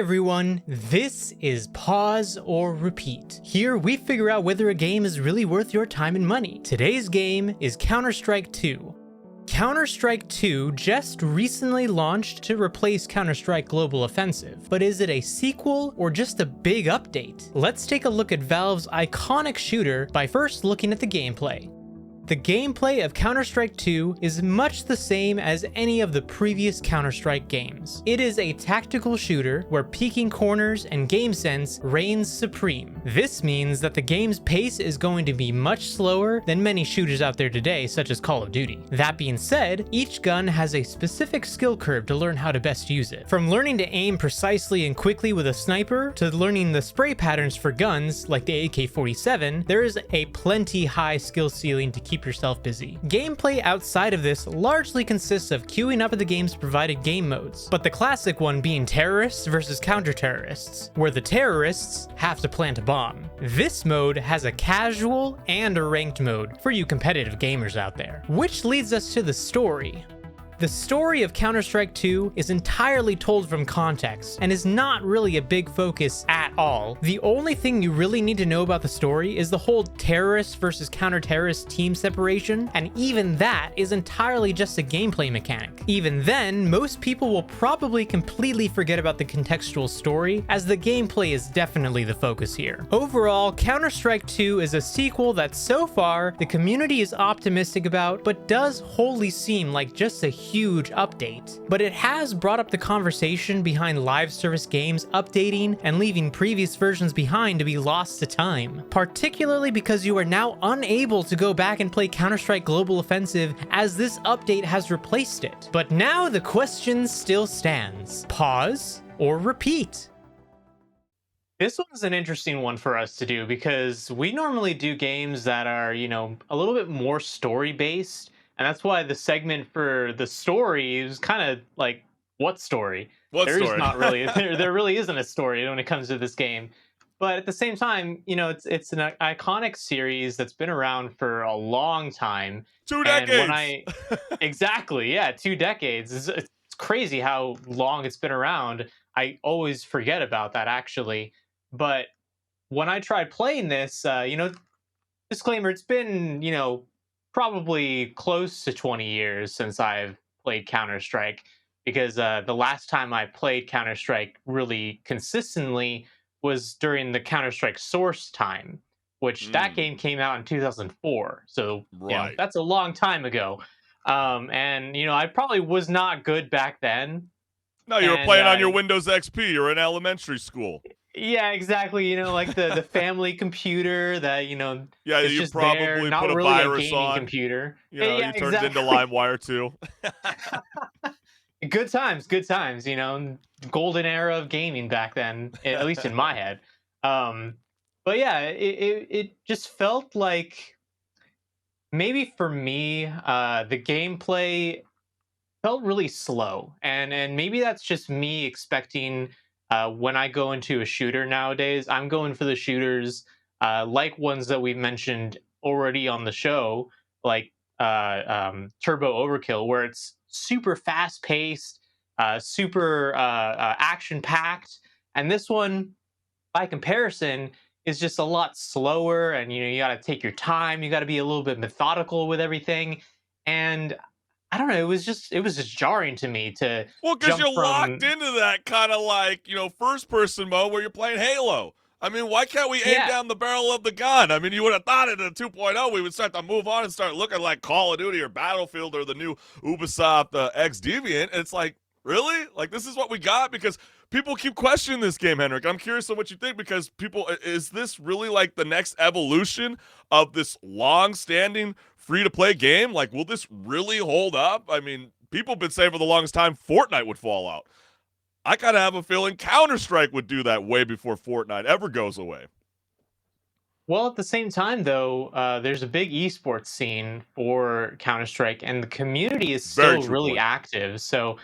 everyone, this is Pause or Repeat. Here we figure out whether a game is really worth your time and money. Today's game is Counter-Strike 2. Counter-Strike 2 just recently launched to replace Counter-Strike Global Offensive, but is it a sequel or just a big update? Let's take a look at Valve's iconic shooter by first looking at the gameplay. The gameplay of Counter-Strike 2 is much the same as any of the previous Counter-Strike games. It is a tactical shooter where peeking corners and game sense reigns supreme. This means that the game's pace is going to be much slower than many shooters out there today, such as Call of Duty. That being said, each gun has a specific skill curve to learn how to best use it. From learning to aim precisely and quickly with a sniper, to learning the spray patterns for guns like the AK-47, there is a plenty high skill ceiling to keep yourself busy. Gameplay outside of this largely consists of queuing up at the game's provided game modes, but the classic one being terrorists versus counter-terrorists, where the terrorists have to plant a bomb. This mode has a casual and a ranked mode for you competitive gamers out there. Which leads us to the story. The story of Counter-Strike 2 is entirely told from context and is not really a big focus at all. The only thing you really need to know about the story is the whole terrorist versus counter-terrorist team separation, and even that is entirely just a gameplay mechanic. Even then, most people will probably completely forget about the contextual story, as the gameplay is definitely the focus here. Overall, Counter-Strike 2 is a sequel that so far the community is optimistic about, but does wholly seem like just a huge update. But it has brought up the conversation behind live service games updating and leaving previous versions behind to be lost to time, particularly because you are now unable to go back and play Counter-Strike Global Offensive as this update has replaced it. But now the question still stands: pause or repeat? This one's an interesting one for us to do because we normally do games that are, a little bit more story based. And that's why the segment for the story is kind of like, what story? What There's story? not really, there really isn't a story when it comes to this game. But at the same time, it's an iconic series that's been around for a long time. 2 decades. And exactly, yeah, 2 decades. It's crazy how long it's been around. I always forget about that, actually. But when I tried playing this, disclaimer, it's been, probably close to 20 years since I've played Counter-Strike, because the last time I played Counter-Strike really consistently was during the Counter-Strike Source time, which that game came out in 2004. So Right. that's a long time ago. And I probably was not good back then. No, you were playing on your Windows XP. You're in elementary school. Yeah, exactly. Like the family computer that yeah, it's you just probably there, put not a really virus a gaming on. computer. You Yeah, turned it into exactly. LimeWire too. Good times, good times. Golden era of gaming back then, at least in my head. But yeah, it just felt like, maybe for me, the gameplay felt really slow, and maybe that's just me expecting, when I go into a shooter nowadays, I'm going for the shooters like ones that we've mentioned already on the show, like Turbo Overkill, where it's super fast paced, super action packed, and this one, by comparison, is just a lot slower, and you got to take your time, you got to be a little bit methodical with everything. And I don't know, it was just jarring to me to Well, because jump you're locked from. into that kind of like, first person mode where you're playing Halo. I mean, why can't we aim Yeah, down the barrel of the gun? I mean, you would have thought in a 2.0 we would start to move on and start looking like Call of Duty or Battlefield or the new Ubisoft X Deviant. And it's like, really? Like, this is what we got? Because people keep questioning this game, Henrik. I'm curious on what you think, because is this really like the next evolution of this long-standing free-to-play game? Like, will this really hold up? I mean, people have been saying for the longest time Fortnite would fall out. I kind of have a feeling Counter-Strike would do that way before Fortnite ever goes away. well, at the same time, though, there's a big esports scene for Counter-Strike, and the community is Very still true really point. active. So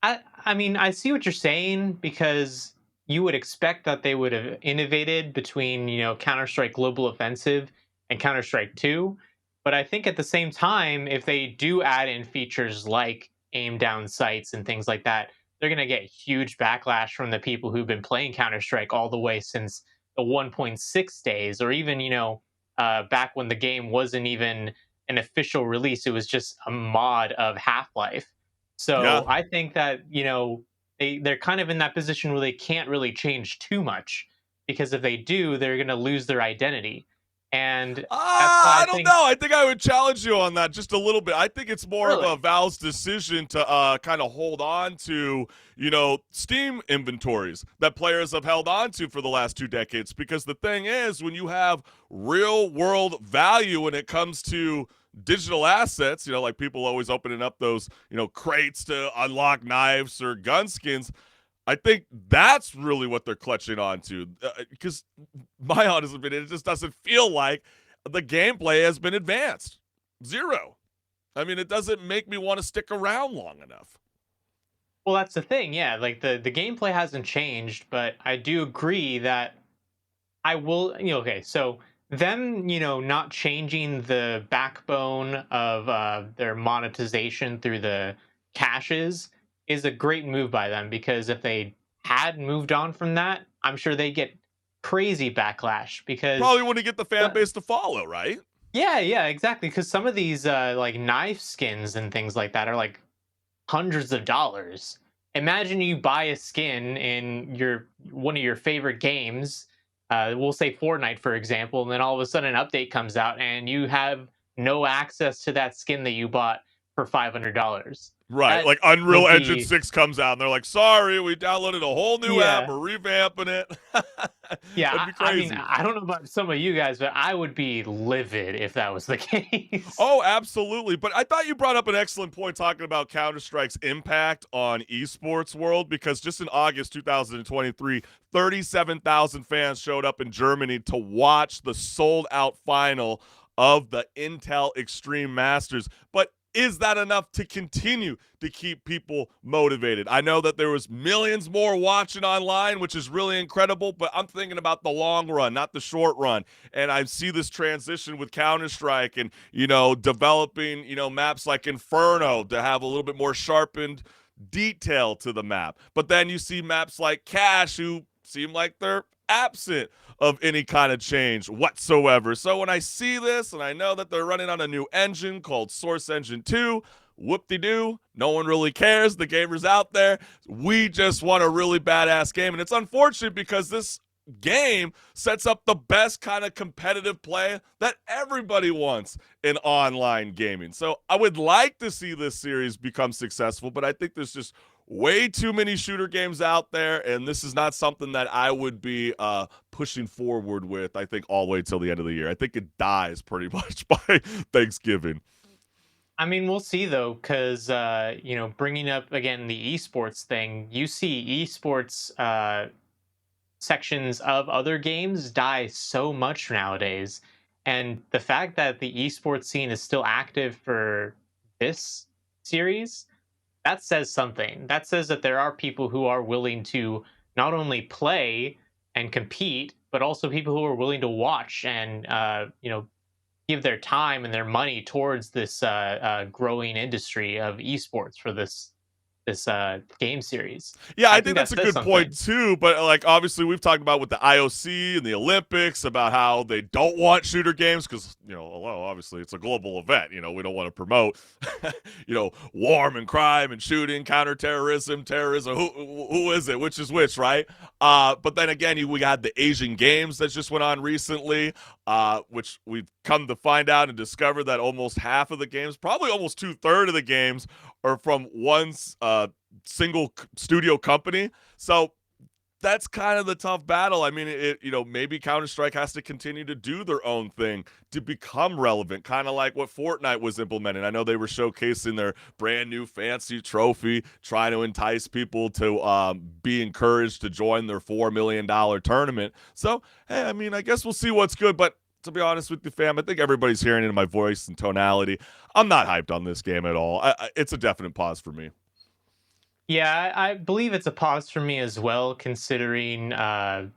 I mean, I see what you're saying, because you would expect that they would have innovated between, Counter-Strike Global Offensive and Counter-Strike 2. But I think at the same time, if they do add in features like aim down sights and things like that, they're gonna get huge backlash from the people who've been playing Counter Strike all the way since the 1.6 days, or even back when the game wasn't even an official release; it was just a mod of Half Life. Yeah. So I think that they're kind of in that position where they can't really change too much, because if they do, they're gonna lose their identity, and that's why I I don't think know. I think I would challenge you on that just a little bit. I think it's more of a really. Valve's decision to kind of hold on to, Steam inventories that players have held on to for the last 2 decades. Because the thing is, when you have real world value when it comes to digital assets, like people always opening up those, crates to unlock knives or gun skins, I think that's really what they're clutching on to. Because my honest opinion, it just doesn't feel like the gameplay has been advanced. Zero. I mean, it doesn't make me want to stick around long enough. Well, that's the thing. Yeah, like the gameplay hasn't changed, but I do agree that I will. Okay, so them, not changing the backbone of their monetization through the caches is a great move by them, because if they had moved on from that, I'm sure they get crazy backlash because Probably want to get the fan the base to follow, right? yeah, exactly, because some of these like knife skins and things like that are like hundreds of dollars. Imagine you buy a skin in your one of your favorite games, we'll say Fortnite for example, and then all of a sudden an update comes out and you have no access to that skin that you bought for $500. Right. That Like Unreal would Engine be 6 comes out and they're like, sorry, we downloaded a whole new app. yeah. We're revamping it. Yeah, That'd be I mean, crazy. I don't know about some of you guys, but I would be livid if that was the case. Oh, absolutely. But I thought you brought up an excellent point talking about Counter Strike's impact on esports world, because just in August 2023, 37,000 fans showed up in Germany to watch the sold out final of the Intel Extreme Masters. But is that enough to continue to keep people motivated? I know that there was millions more watching online, which is really incredible, but I'm thinking about the long run, not the short run. And I see this transition with Counter-Strike and, developing, maps like Inferno to have a little bit more sharpened detail to the map. But then you see maps like Cash, who seem like they're absent of any kind of change whatsoever. So when I see this and I know that they're running on a new engine called Source Engine 2, whoop-de-doo, no one really cares. The gamers out there, we just want a really badass game. And it's unfortunate because this game sets up the best kind of competitive play that everybody wants in online gaming. So I would like to see this series become successful, but I think there's just way too many shooter games out there, and this is not something that I would be pushing forward with, I think, all the way till the end of the year. I think it dies pretty much by Thanksgiving. I mean, we'll see though, because bringing up again the esports thing, you see esports sections of other games die so much nowadays, and the fact that the esports scene is still active for this series, that says something. That says that there are people who are willing to not only play and compete, but also people who are willing to watch and give their time and their money towards this growing industry of esports for this game series. Yeah, I I think think that that's a says good point something. too. But like, obviously, we've talked about with the IOC and the Olympics about how they don't want shooter games because well, obviously it's a global event. We don't want to promote, war and crime and shooting, counterterrorism, terrorism. Who is it? Which is which, right? But then again, we had the Asian Games that just went on recently, which we've come to find out and discover that almost half of the games, probably almost 2/3 of the games, are from one single studio company. So that's kind of the tough battle. I mean, maybe Counter Strike has to continue to do their own thing to become relevant, kind of like what Fortnite was implementing. I know they were showcasing their brand new fancy trophy, trying to entice people to be encouraged to join their $4 million tournament. So, hey, I mean, I guess we'll see what's good, but to be honest with you, fam, I think everybody's hearing it in my voice and tonality. I'm not hyped on this game at all. It's a definite pause for me. Yeah, I believe it's a pause for me as well, considering I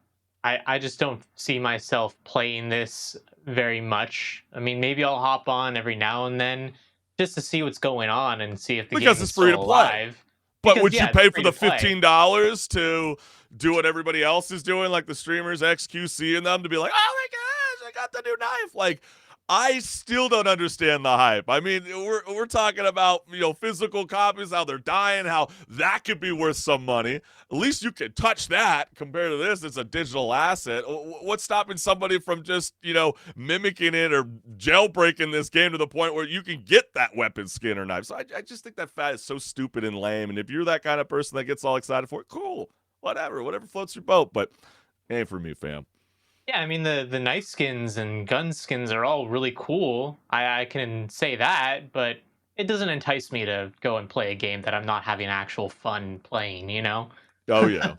just don't see myself playing this very much. I mean, maybe I'll hop on every now and then just to see what's going on and see if the Because game it's is free still to play. alive. But because would you yeah, it's pay for free the to play. $15 to do what everybody else is doing, like the streamers, XQC, and them to be like, oh my gosh, I got the new knife? Like, I still don't understand the hype. I mean, we're talking about physical copies, how they're dying, how that could be worth some money. At least you can touch that compared to this. It's a digital asset. What's stopping somebody from just mimicking it or jailbreaking this game to the point where you can get that weapon skin or knife? So I just think that fat is so stupid and lame. And if you're that kind of person that gets all excited for it, cool, whatever floats your boat. But it ain't for me, fam. Yeah, I mean the knife skins and gun skins are all really cool. I can say that, but it doesn't entice me to go and play a game that I'm not having actual fun playing. Oh yeah.